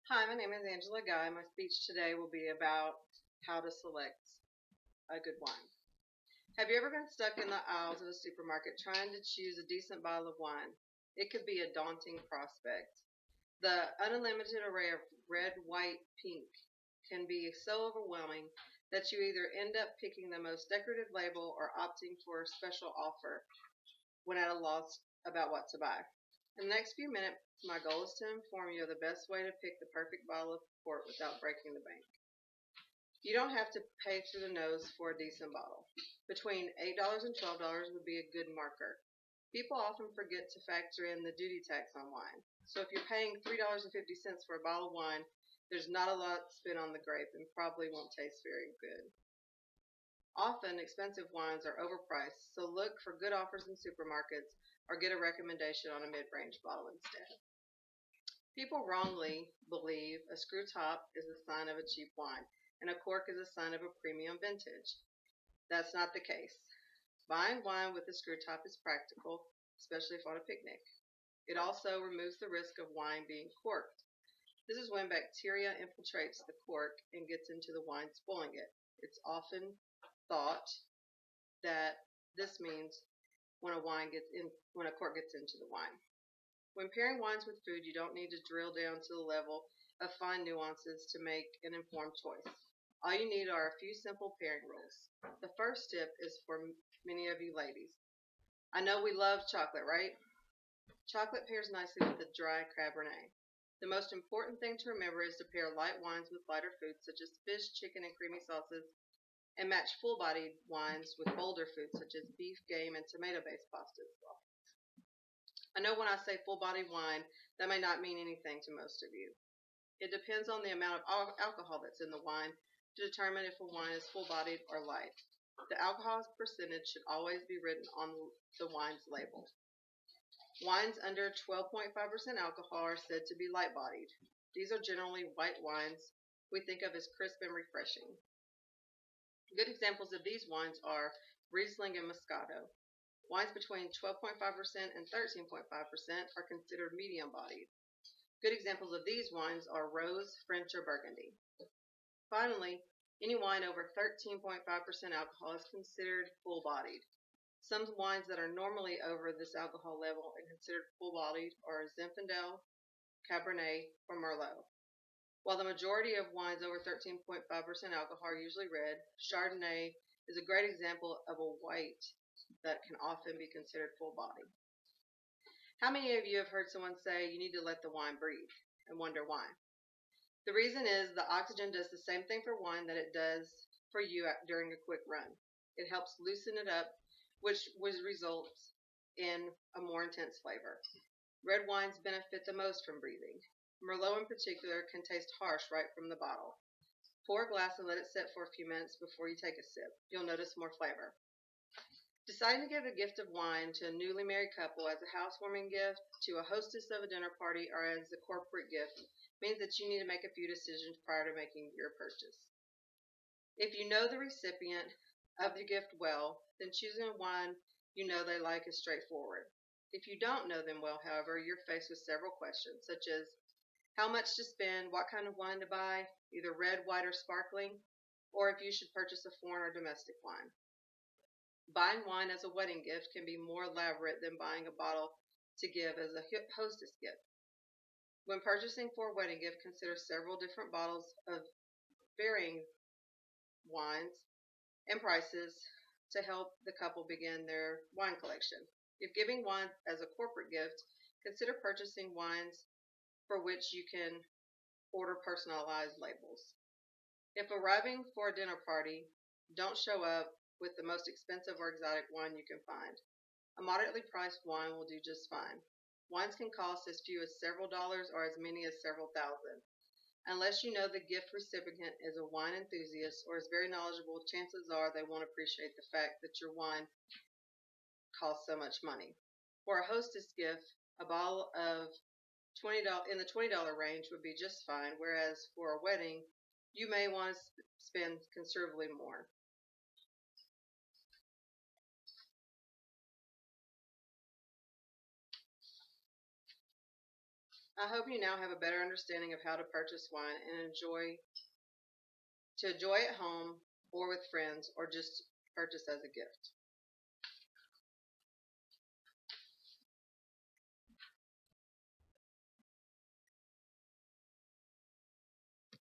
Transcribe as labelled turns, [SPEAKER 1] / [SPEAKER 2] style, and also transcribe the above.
[SPEAKER 1] Hi, my name is Angela Guy. My speech today will be about how to select a good wine. Have you ever been stuck in the aisles of a supermarket trying to choose a decent bottle of wine? It could be a daunting prospect. The unlimited array of red, white, pink can be so overwhelming that you either end up picking the most decorative label or opting for a special offer when at a loss about what to buy. In the next few minutes, my goal is to inform you of the best way to pick the perfect bottle of port without breaking the bank. You don't have to pay through the nose for a decent bottle. Between $8 and $12 would be a good marker. People often forget to factor in the duty tax on wine. So if you're paying $3.50 for a bottle of wine, there's not a lot spent on the grape and probably won't taste very good. Often, expensive wines are overpriced, so look for good offers in supermarkets or get a recommendation on a mid-range bottle instead. People wrongly believe a screw top is a sign of a cheap wine and a cork is a sign of a premium vintage. That's not the case. Buying wine with a screw top is practical, especially if on a picnic. It also removes the risk of wine being corked. This is when bacteria infiltrates the cork and gets into the wine, spoiling it. It's often thought that this means when a cork gets into the wine. When pairing wines with food, you don't need to drill down to the level of fine nuances to make an informed choice. All you need are a few simple pairing rules. The first tip is for many of you ladies. I know we love chocolate, right? Chocolate pairs nicely with a dry Cabernet. The most important thing to remember is to pair light wines with lighter foods such as fish, chicken, and creamy sauces, and match full-bodied wines with bolder foods such as beef, game, and tomato-based pasta as well. I know when I say full-bodied wine, that may not mean anything to most of you. It depends on the amount of alcohol that's in the wine to determine if a wine is full-bodied or light. The alcohol percentage should always be written on the wine's label. Wines under 12.5% alcohol are said to be light-bodied. These are generally white wines we think of as crisp and refreshing. Good examples of these wines are Riesling and Moscato. Wines between 12.5% and 13.5% are considered medium-bodied. Good examples of these wines are Rose, French, or Burgundy. Finally, any wine over 13.5% alcohol is considered full-bodied. Some wines that are normally over this alcohol level and considered full-bodied are Zinfandel, Cabernet, or Merlot. While the majority of wines over 13.5% alcohol are usually red, Chardonnay is a great example of a white that can often be considered full-bodied. How many of you have heard someone say you need to let the wine breathe and wonder why? The reason is the oxygen does the same thing for wine that it does for you during a quick run. It helps loosen it up, which results in a more intense flavor. Red wines benefit the most from breathing. Merlot in particular can taste harsh right from the bottle. Pour a glass and let it sit for a few minutes before you take a sip. You'll notice more flavor. Deciding to give a gift of wine to a newly married couple as a housewarming gift, to a hostess of a dinner party, or as a corporate gift means that you need to make a few decisions prior to making your purchase. If you know the recipient of the gift well, then choosing a wine you know they like is straightforward. If you don't know them well, however, you're faced with several questions, such as how much to spend, what kind of wine to buy, either red, white, or sparkling, or if you should purchase a foreign or domestic wine. Buying wine as a wedding gift can be more elaborate than buying a bottle to give as a hostess gift. When purchasing for a wedding gift, consider several different bottles of varying wines and prices to help the couple begin their wine collection. If giving wine as a corporate gift, consider purchasing wines for which you can order personalized labels. If arriving for a dinner party, don't show up with the most expensive or exotic wine you can find. A moderately priced wine will do just fine. Wines can cost as few as several dollars or as many as several thousand. Unless you know the gift recipient is a wine enthusiast or is very knowledgeable, chances are they won't appreciate the fact that your wine costs so much money. For a hostess gift, a bottle of $20 in the $20 range would be just fine, whereas for a wedding, you may want to spend considerably more. I hope you now have a better understanding of how to purchase wine and enjoy at home or with friends or just purchase as a gift.